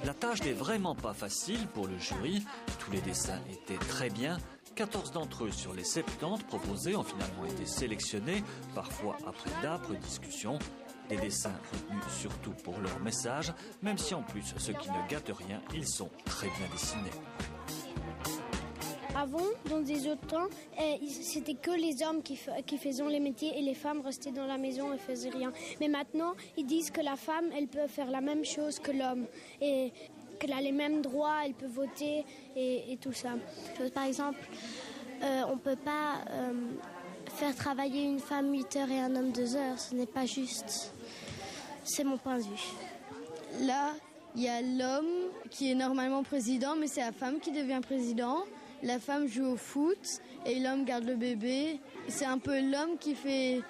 La tâche n'est vraiment pas facile pour le jury. Tous les dessins étaient très bien. 14 d'entre eux sur les 70 proposés ont finalement été sélectionnés, parfois après d'âpres discussions. Des dessins retenus surtout pour leur message, même si en plus, ce qui ne gâte rien, ils sont très bien dessinés. Avant, dans des autres temps, c'était que les hommes qui faisaient les métiers et les femmes restaient dans la maison et faisaient rien. Mais maintenant, ils disent que la femme, elle peut faire la même chose que l'homme et qu'elle a les mêmes droits, elle peut voter et tout ça. Par exemple, on ne peut pas faire travailler une femme 8 heures et un homme 2 heures. Ce n'est pas juste. C'est mon point de vue. Là, il y a l'homme qui est normalement président, mais c'est la femme qui devient président. La femme joue au foot et l'homme garde le bébé. C'est un peu l'homme qui fait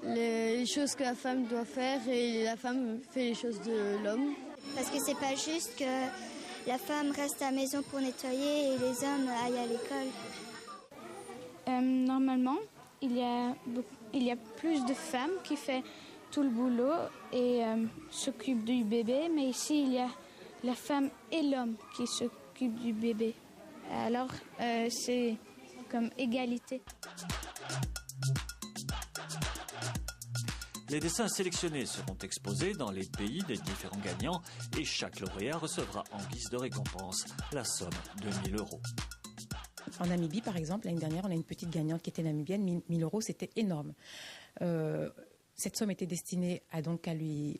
les choses que la femme doit faire et la femme fait les choses de l'homme. Parce que c'est pas juste que la femme reste à la maison pour nettoyer et les hommes aillent à l'école. Normalement, il y a plus de femmes qui font tout le boulot et s'occupent du bébé, mais ici il y a la femme et l'homme qui s'occupent du bébé. Alors c'est comme égalité. Les dessins sélectionnés seront exposés dans les pays des différents gagnants et chaque lauréat recevra en guise de récompense la somme de 1 000 €. En Namibie, par exemple, l'année dernière, on a une petite gagnante qui était namibienne. 1 000 €, c'était énorme. Cette somme était destinée à lui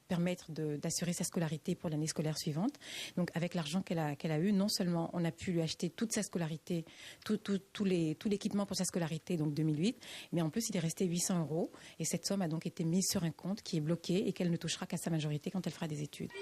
permettre d'assurer sa scolarité pour l'année scolaire suivante. Donc, avec l'argent qu'elle a eu, non seulement on a pu lui acheter toute sa scolarité, tout l'équipement pour sa scolarité, donc 2008, mais en plus, il est resté 800 €. Et cette somme a donc été mise sur un compte qui est bloqué et qu'elle ne touchera qu'à sa majorité quand elle fera des études.